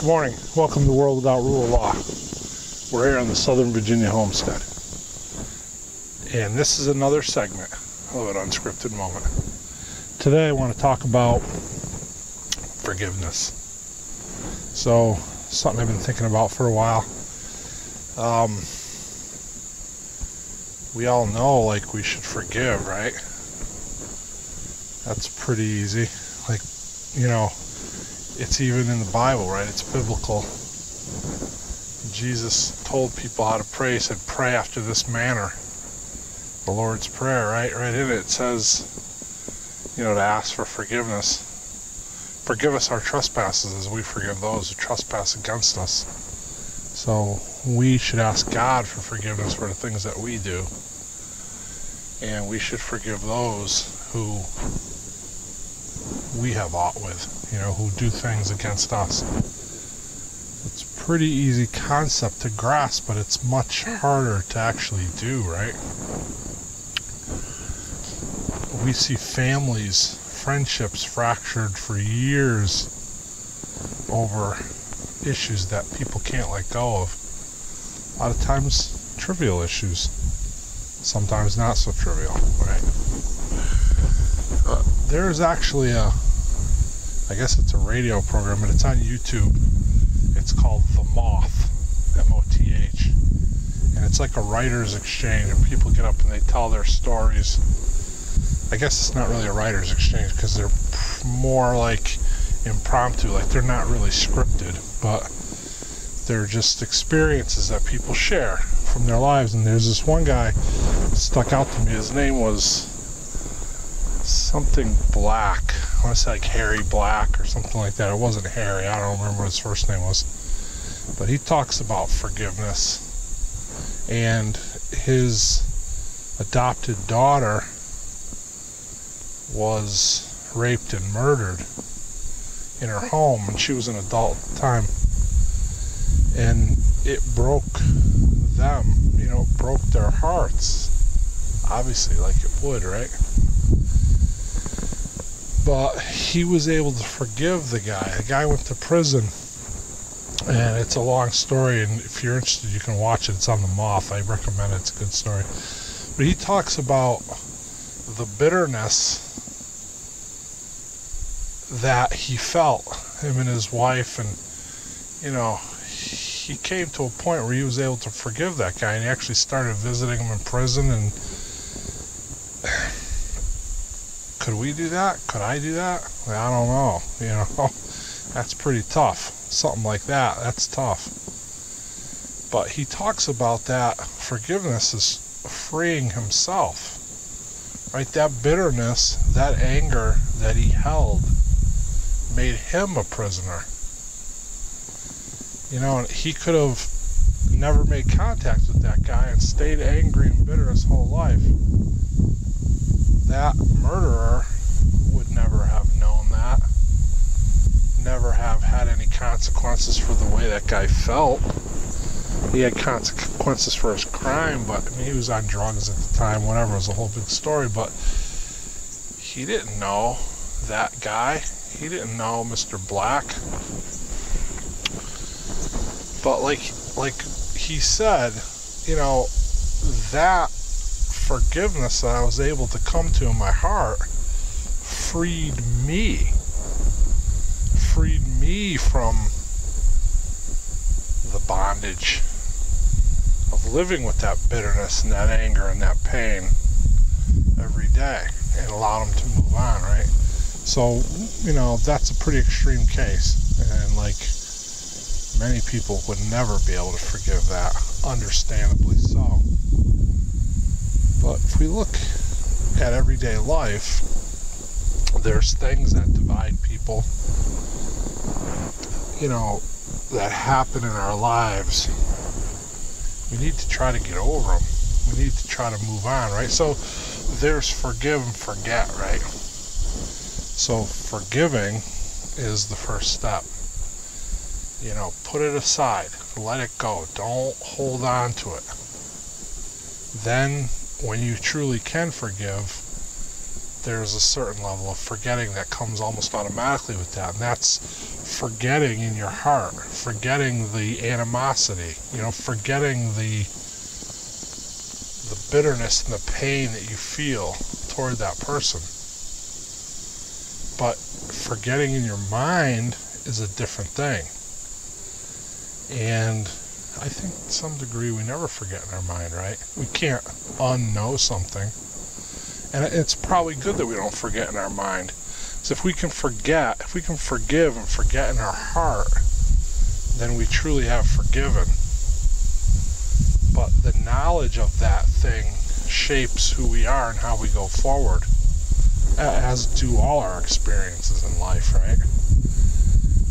Good morning. Welcome to World Without Rule of Law. We're here on the Southern Virginia homestead. And this is another segment of an unscripted moment. Today I want to talk about forgiveness. So, something I've been thinking about for a while. We all know, like, we should forgive, right? That's pretty easy. Like, you know, it's even in the Bible, right? It's biblical. Jesus told people how to pray. He said, pray after this manner. The Lord's Prayer, right? Right in it says, you know, to ask for forgiveness. Forgive us our trespasses as we forgive those who trespass against us. So we should ask God for forgiveness for the things that we do. And we should forgive those who we have aught with, you know, who do things against us. It's a pretty easy concept to grasp, but it's much harder to actually do, right? We see families, friendships fractured for years over issues that people can't let go of. A lot of times, trivial issues. Sometimes not so trivial, right? There's actually I guess it's a radio program, but it's on YouTube. It's called The Moth, M-O-T-H. And it's like a writer's exchange, and people get up and they tell their stories. I guess it's not really a writer's exchange because they're more like impromptu, like they're not really scripted, but they're just experiences that people share from their lives. And there's this one guy that stuck out to me. His name was something Black. I want to say like Harry Black or something like that. It wasn't Harry. I don't remember what his first name was. But he talks about forgiveness. And his adopted daughter was raped and murdered in her home, and she was an adult at the time. And it broke them, you know, it broke their hearts. Obviously, like it would, right? But he was able to forgive the guy. The guy went to prison, and it's a long story, and if you're interested, you can watch it. It's on the Moth. I recommend it. It's a good story. But he talks about the bitterness that he felt, him and his wife, and, you know, he came to a point where he was able to forgive that guy, and he actually started visiting him in prison. And could we do that? Could I do that? Well, I don't know. You know, that's pretty tough. Something like that, that's tough. But he talks about that forgiveness is freeing himself, right? That bitterness, that anger that he held made him a prisoner. You know, and he could have never made contact with that guy and stayed angry and bitter his whole life. That murderer would never have known that, never have had any consequences for the way that guy felt. He had consequences for his crime, but I mean, he was on drugs at the time, whatever, it was a whole big story. But he didn't know that guy. He didn't know Mr. Black. But like he said, you know, that forgiveness that I was able to come to in my heart freed me from the bondage of living with that bitterness and that anger and that pain every day, and allowed him to move on, right? So, you know, that's a pretty extreme case, and like many people would never be able to forgive that, understandably so. But if we look at everyday life, there's things that divide people, you know, that happen in our lives. We need to try to get over them. We need to try to move on, right? So there's forgive and forget, right? So forgiving is the first step. You know, put it aside, let it go, don't hold on to it. Then when you truly can forgive, there's a certain level of forgetting that comes almost automatically with that, and that's forgetting in your heart, forgetting the animosity, forgetting the bitterness and the pain that you feel toward that person. But forgetting in your mind is a different thing. And I think to some degree we never forget in our mind, right? We can't unknow something. And it's probably good that we don't forget in our mind. So if we can forget, if we can forgive and forget in our heart, then we truly have forgiven. But the knowledge of that thing shapes who we are and how we go forward, as do all our experiences in life, right?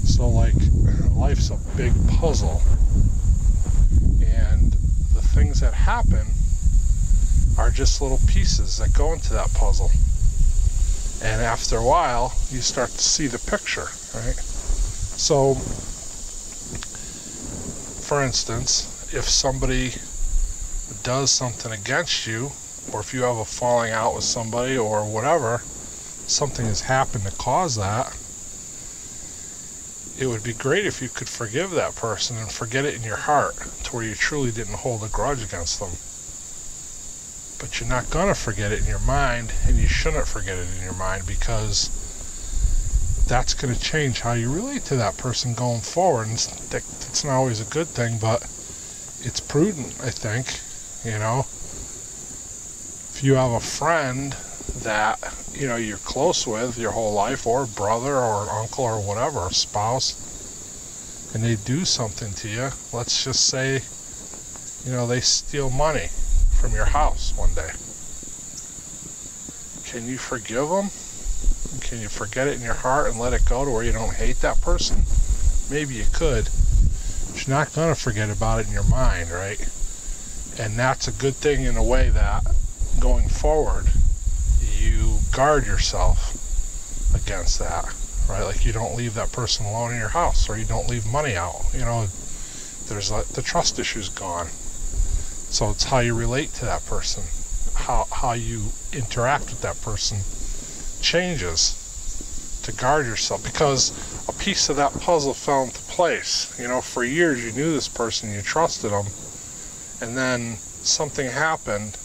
So life's a big puzzle, and the things that happen are just little pieces that go into that puzzle. And after a while, you start to see the picture, right? So, for instance, if somebody does something against you, or if you have a falling out with somebody or whatever, something has happened to cause that, it would be great if you could forgive that person and forget it in your heart to where you truly didn't hold a grudge against them. But you're not going to forget it in your mind, and you shouldn't forget it in your mind, because that's going to change how you relate to that person going forward. And it's not always a good thing, but it's prudent, I think. If you have a friend that you're close with your whole life, or a brother or an uncle or whatever, a spouse, and they do something to you, let's just say they steal money from your house one day. Can you forgive them? Can you forget it in your heart and let it go to where you don't hate that person? Maybe you could, but you're not going to forget about it in your mind, right? And that's a good thing in a way that going forward, you guard yourself against that, right? Like you don't leave that person alone in your house, or you don't leave money out. There's the trust issue's gone. So it's how you relate to that person, how you interact with that person changes to guard yourself, because a piece of that puzzle fell into place. For years you knew this person, you trusted them, and then something happened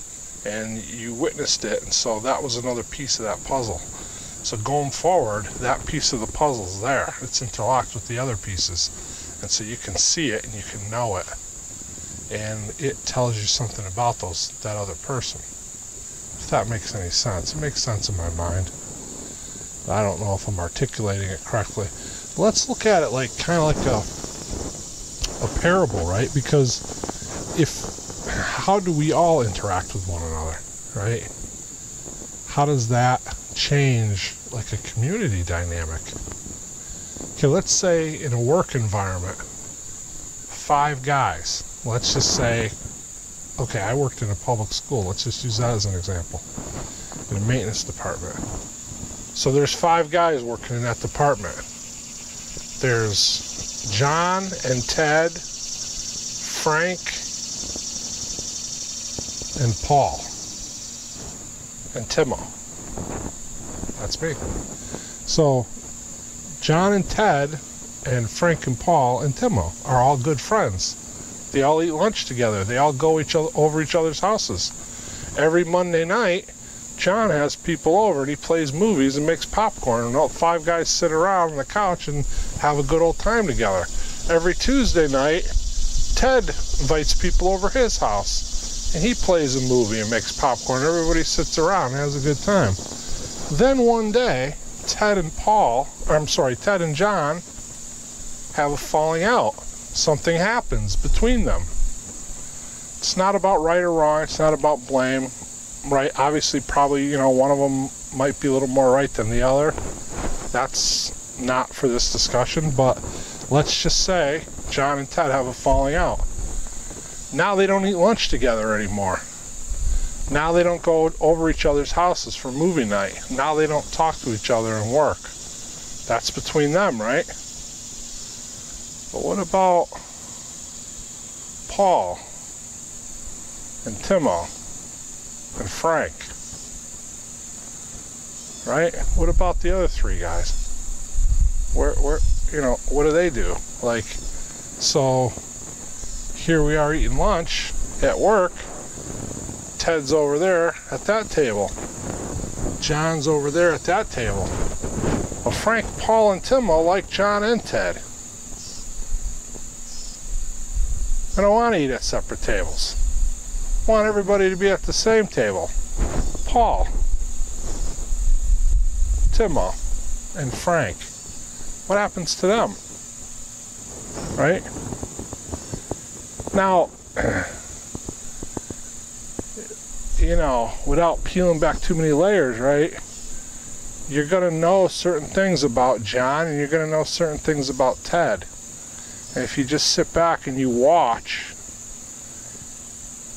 and you witnessed it, and so that was another piece of that puzzle. So going forward, that piece of the puzzle's there. It's interlocked with the other pieces, and so you can see it and you can know it, and it tells you something about that other person. If that makes any sense. It makes sense in my mind. I don't know if I'm articulating it correctly. Let's look at it kind of like a parable, right? Because how do we all interact with one another, right? How does that change like a community dynamic? Okay, let's say in a work environment, 5 guys. Let's just say, okay, I worked in a public school. Let's just use that as an example. In a maintenance department. So there's 5 guys working in that department. There's John and Ted, Frank, and Paul, and Timo. That's me. So John and Ted and Frank and Paul and Timo are all good friends. They all eat lunch together. They all go over each other's houses. Every Monday night, John has people over and he plays movies and makes popcorn, and all 5 guys sit around on the couch and have a good old time together. Every Tuesday night, Ted invites people over his house and he plays a movie and makes popcorn. Everybody sits around and has a good time. Then one day, Ted and John have a falling out. Something happens between them. It's not about right or wrong. It's not about blame. Right? Obviously, probably, one of them might be a little more right than the other. That's not for this discussion, but let's just say John and Ted have a falling out. Now they don't eat lunch together anymore. Now they don't go over each other's houses for movie night. Now they don't talk to each other and work. That's between them, right? But what about Paul and Timo and Frank? right? What about the other 3 guys? Where, you know, what do they do? Like, so here we are eating lunch at work. Ted's over there at that table. John's over there at that table. Well, Frank, Paul, and Timo like John and Ted. I don't want to eat at separate tables. I want everybody to be at the same table. Paul, Timo, and Frank. What happens to them? Right? Now, you know, without peeling back too many layers, right? You're going to know certain things about John, and you're going to know certain things about Ted. And if you just sit back and you watch,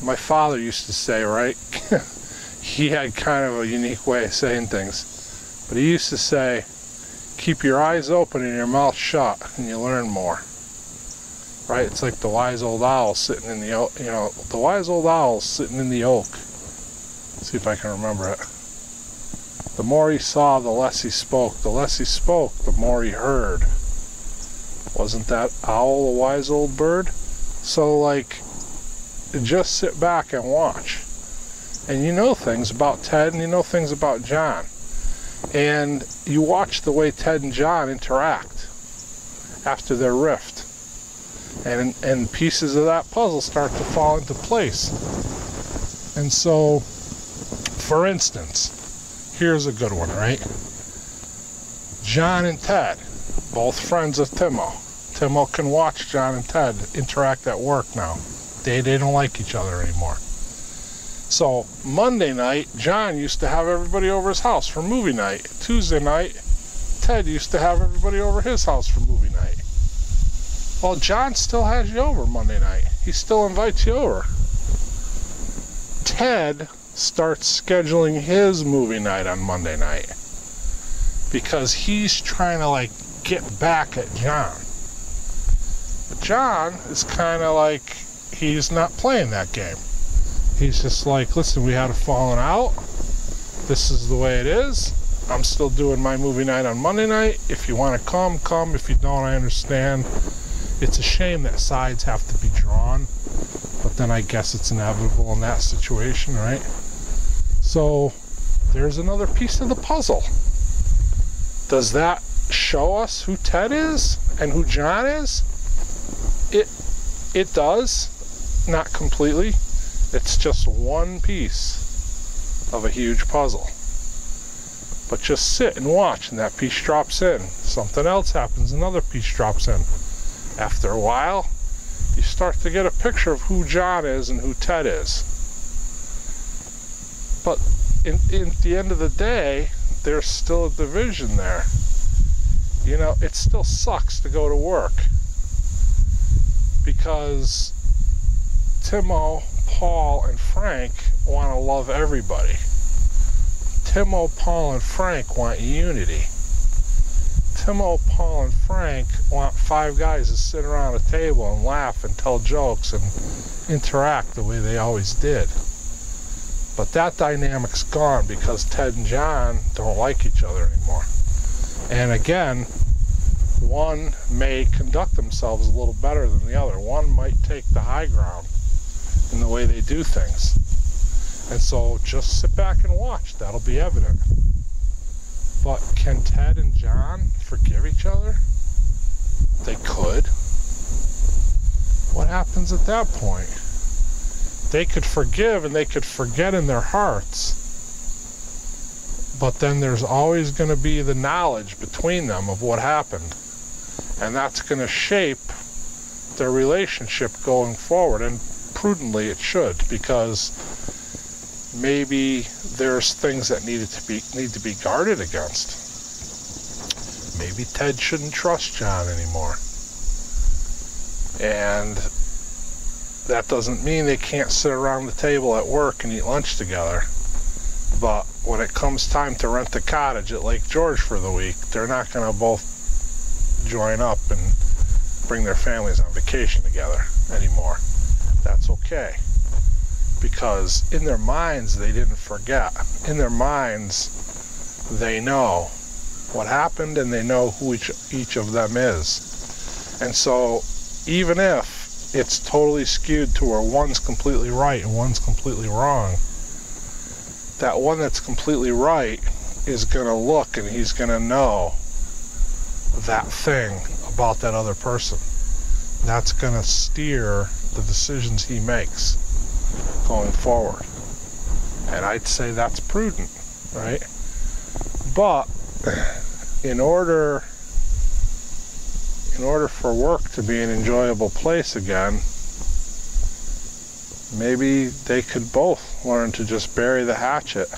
my father used to say, right? He had kind of a unique way of saying things. But he used to say, keep your eyes open and your mouth shut, and you learn more. Right? It's like the wise old owl sitting in the oak, you know, the wise old owl sitting in the oak. Let's see if I can remember it. The more he saw, the less he spoke. The less he spoke, the more he heard. Wasn't that owl a wise old bird? So, like, just sit back and watch. And you know things about Ted, and you know things about John. And you watch the way Ted and John interact after their rift. And pieces of that puzzle start to fall into place. And so, for instance, here's a good one, right? John and Ted, both friends of Timo. Timo can watch John and Ted interact at work now. They don't like each other anymore. So Monday night, John used to have everybody over his house for movie night. Tuesday night, Ted used to have everybody over his house for movie night. Well, John still has you over Monday night. He still invites you over. Ted starts scheduling his movie night on Monday night because he's trying to, like, get back at John. But John is kind of like, he's not playing that game. He's just like, listen, we had a falling out. This is the way it is. I'm still doing my movie night on Monday night. If you want to come, come. If you don't, I understand. It's a shame that sides have to be drawn, but then I guess it's inevitable in that situation, right? So there's another piece of the puzzle. Does that show us who Ted is and who John is? It does, not completely. It's just one piece of a huge puzzle. But just sit and watch, and that piece drops in. Something else happens, another piece drops in. After a while, you start to get a picture of who John is and who Ted is. But in the end of the day, there's still a division there. You know, it still sucks to go to work because Timo, Paul, and Frank want to love everybody. Timo, Paul, and Frank want unity. Timo, Paul, and Frank want 5 guys to sit around a table and laugh and tell jokes and interact the way they always did. But that dynamic's gone because Ted and John don't like each other anymore. And again, one may conduct themselves a little better than the other. One might take the high ground in the way they do things. And so just sit back and watch. That'll be evident. But can Ted and John forgive each other? They could. What happens at that point? They could forgive and they could forget in their hearts. But then there's always going to be the knowledge between them of what happened. And that's going to shape their relationship going forward. And prudently it should, because maybe there's things that need to be guarded against. Maybe Ted shouldn't trust John anymore. And that doesn't mean they can't sit around the table at work and eat lunch together. But when it comes time to rent the cottage at Lake George for the week, they're not going to both join up and bring their families on vacation together anymore. That's okay. Because in their minds, they didn't forget. In their minds, they know what happened and they know who each of them is. And so even if it's totally skewed to where one's completely right and one's completely wrong, that one that's completely right is going to look and he's going to know that thing about that other person. That's going to steer the decisions he makes going forward. And I'd say that's prudent, right? But in order for work to be an enjoyable place again, maybe they could both learn to just bury the hatchet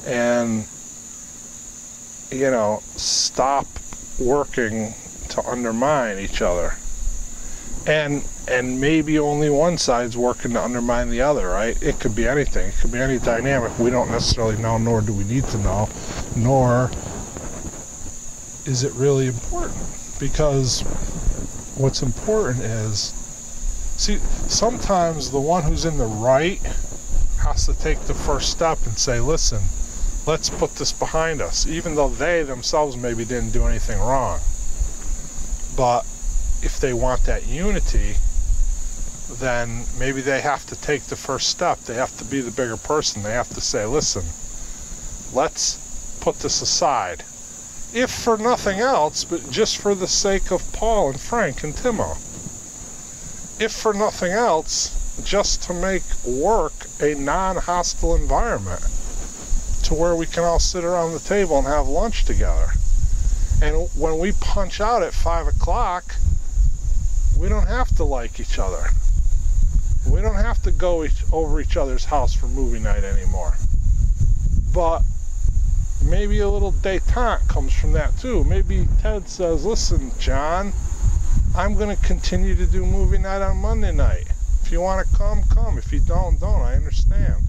and, stop working to undermine each other. And maybe only one side's working to undermine the other, right? It could be anything. It could be any dynamic we don't necessarily know, nor do we need to know, nor is it really important. Because what's important is, see, sometimes the one who's in the right has to take the first step and say, listen, let's put this behind us, even though they themselves maybe didn't do anything wrong. But if they want that unity, then maybe they have to take the first step. They have to be the bigger person. They have to say, listen, let's put this aside. If for nothing else, but just for the sake of Paul and Frank and Timo. If for nothing else, just to make work a non-hostile environment to where we can all sit around the table and have lunch together. And when we punch out at 5 o'clock, we don't have to like each other. We don't have to go over each other's house for movie night anymore. But maybe a little détente comes from that too. Maybe Ted says, listen, John, I'm going to continue to do movie night on Monday night. If you want to come, come. If you don't, don't. I understand.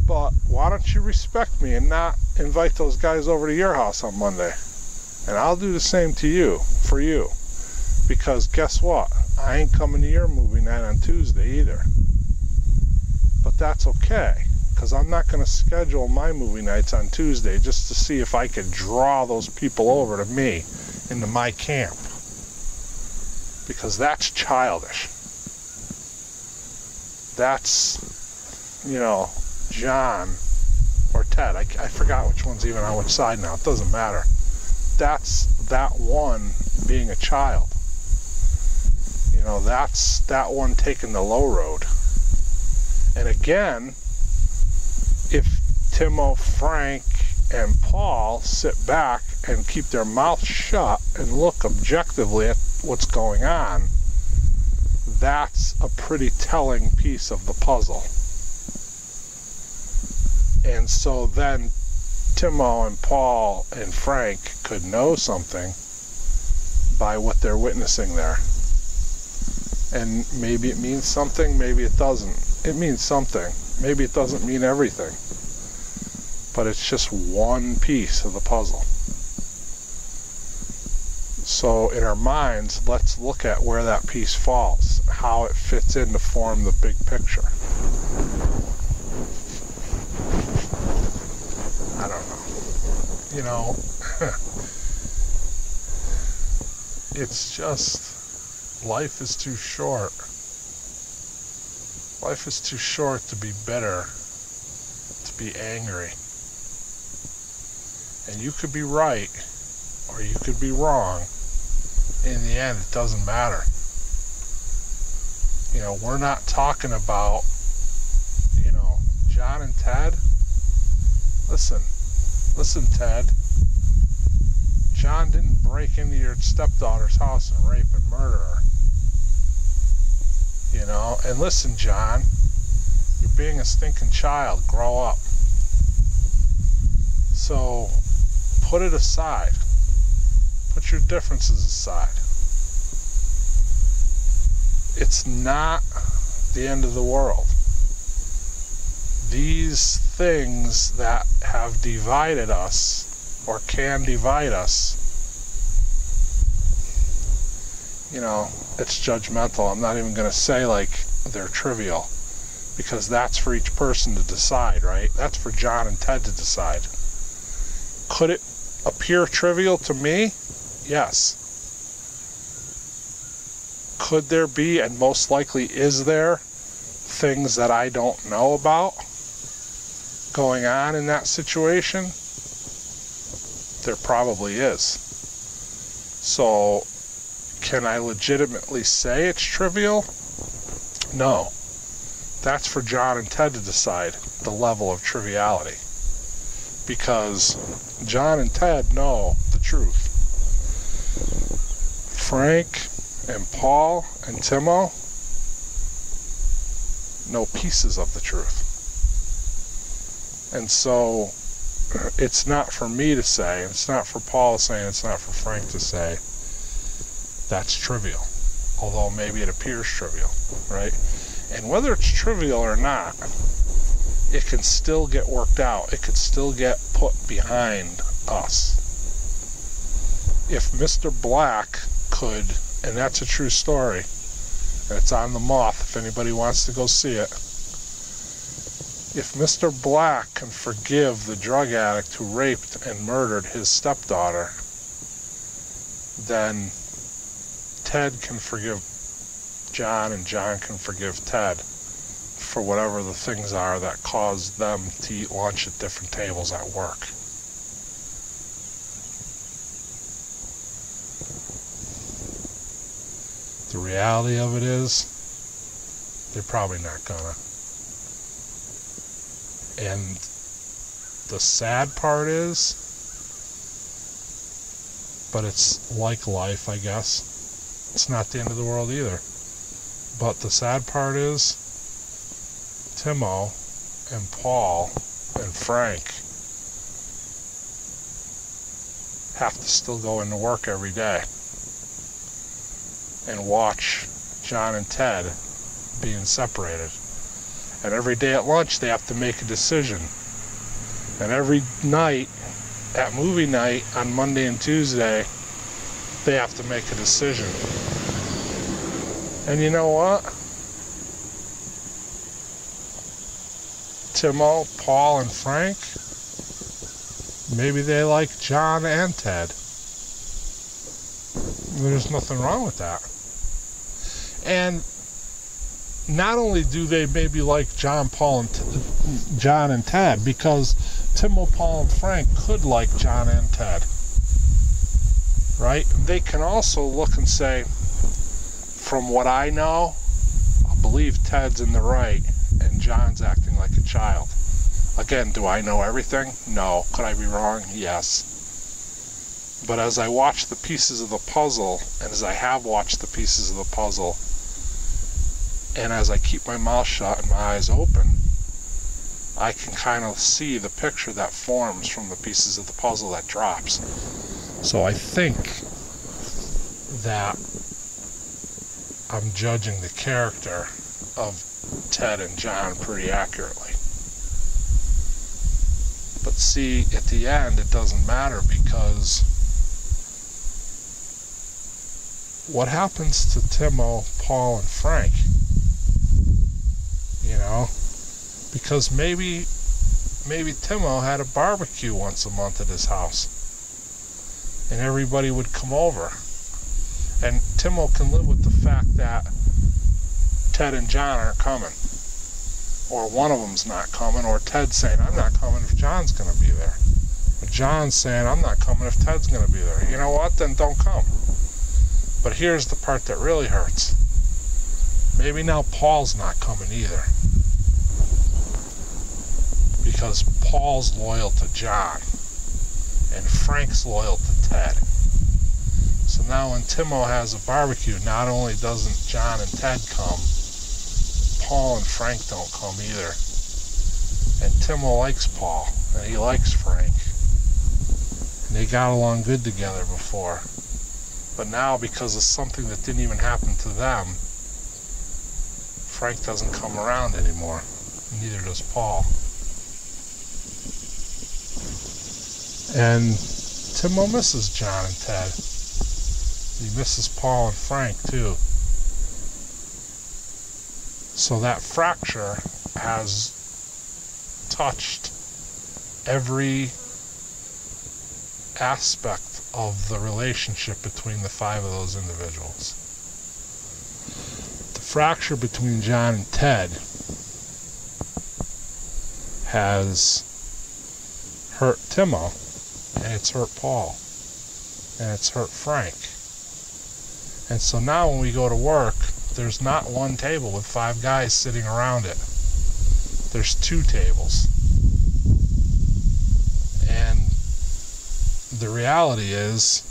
But why don't you respect me and not invite those guys over to your house on Monday? And I'll do the same to you, for you. Because guess what? I ain't coming to your movie night on Tuesday either. But that's okay. Because I'm not going to schedule my movie nights on Tuesday just to see if I could draw those people over to me, into my camp. Because that's childish. That's, John or Ted. I forgot which one's even on which side now. It doesn't matter. That's that one being a child. That's that one taking the low road. And again, if Timo, Frank, and Paul sit back and keep their mouths shut and look objectively at what's going on, that's a pretty telling piece of the puzzle. And so then Timo and Paul and Frank could know something by what they're witnessing there. And maybe it means something, maybe it doesn't. It means something. Maybe it doesn't mean everything. But it's just one piece of the puzzle. So in our minds, let's look at where that piece falls, how it fits in to form the big picture. I don't know. It's just, life is too short. Life is too short to be bitter, to be angry. And you could be right, or you could be wrong. In the end, it doesn't matter. We're not talking about, John and Ted. Listen, Ted. John didn't break into your stepdaughter's house and rape and murder her. And listen, John, you're being a stinking child. Grow up. So, put it aside. Put your differences aside. It's not the end of the world. These things that have divided us, or can divide us, it's judgmental. I'm not even going to say like they're trivial, because that's for each person to decide, right? That's for John and Ted to decide. Could it appear trivial to me? Yes. Could there be, and most likely is there, things that I don't know about going on in that situation? There probably is. So, can I legitimately say it's trivial? No. That's for John and Ted to decide the level of triviality. Because John and Ted know the truth. Frank and Paul and Timo know pieces of the truth. And so it's not for me to say, it's not for Paul to say, and it's not for Frank to say that's trivial. Although maybe it appears trivial, right? And whether it's trivial or not, it can still get worked out. It could still get put behind us. If Mr. Black could, and that's a true story, and it's on the Moth if anybody wants to go see it. If Mr. Black can forgive the drug addict who raped and murdered his stepdaughter, then Ted can forgive John, and John can forgive Ted for whatever the things are that caused them to eat lunch at different tables at work. The reality of it is, they're probably not gonna. And the sad part is, but it's like life, I guess. It's not the end of the world either. But the sad part is, Timo and Paul and Frank have to still go into work every day and watch John and Ted being separated. And every day at lunch they have to make a decision. And every night, at movie night on Monday and Tuesday, they have to make a decision. And you know what? Timo, Paul, and Frank, maybe they like John and Ted. There's nothing wrong with that. And not only do they maybe like John and Ted, because Timo, Paul, and Frank could like John and Ted, right? They can also look and say, from what I know, I believe Ted's in the right and John's acting like a child. Again, do I know everything? No. Could I be wrong? Yes. But as I watch the pieces of the puzzle, and as I have watched the pieces of the puzzle, and as I keep my mouth shut and my eyes open, I can kind of see the picture that forms from the pieces of the puzzle that drops. So I think that I'm judging the character of Ted and John pretty accurately. But see, at the end, it doesn't matter, because what happens to Timo, Paul, and Frank? You know? Because maybe Timo had a barbecue once a month at his house, and everybody would come over. And Timo can live with the fact that Ted and John aren't coming, or one of them's not coming, or Ted's saying, I'm not coming if John's going to be there, or John's saying, I'm not coming if Ted's going to be there. You know what? Then don't come. But here's the part that really hurts. Maybe now Paul's not coming either, because Paul's loyal to John and Frank's loyal to Ted. So now when Timo has a barbecue, not only doesn't John and Ted come, Paul and Frank don't come either. And Timo likes Paul, and he likes Frank. And they got along good together before. But now, because of something that didn't even happen to them, Frank doesn't come around anymore. Neither does Paul. And Timo misses John and Ted. He misses Paul and Frank too. So that fracture has touched every aspect of the relationship between the 5 of those individuals. The fracture between John and Ted has hurt Timo, and it's hurt Paul, and it's hurt Frank. And so now when we go to work, there's not one table with 5 guys sitting around it. There's 2 tables. And the reality is,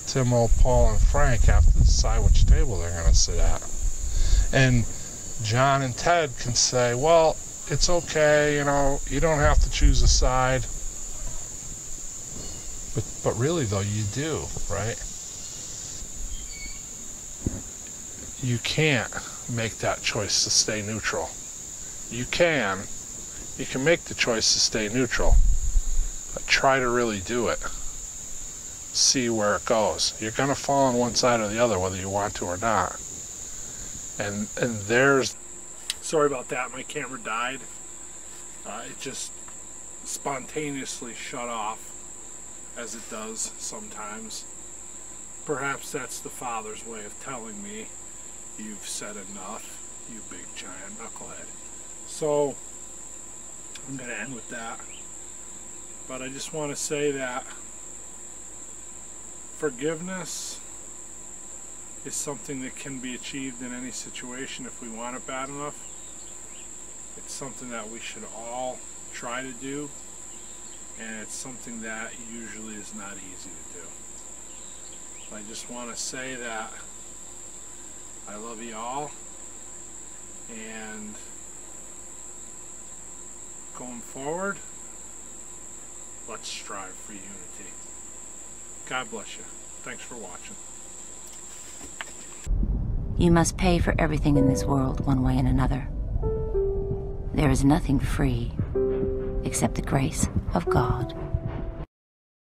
Timo, Paul, and Frank have to decide which table they're going to sit at. And John and Ted can say, well, it's okay, you know, you don't have to choose a side. But really, though, you do, right? You can't make that choice to stay neutral. You can make the choice to stay neutral, but try to really do it. See where it goes. You're going to fall on one side or the other, whether you want to or not. And there's... Sorry about that, my camera died. It just spontaneously shut off, as it does sometimes. Perhaps that's the Father's way of telling me, you've said enough, you big giant knucklehead. So, I'm going to end with that. But I just want to say that forgiveness is something that can be achieved in any situation if we want it bad enough. It's something that we should all try to do, and it's something that usually is not easy to do. I just want to say that I love you all, and going forward, let's strive for unity. God bless you. Thanks for watching. You must pay for everything in this world one way and another. There is nothing free except the grace of God.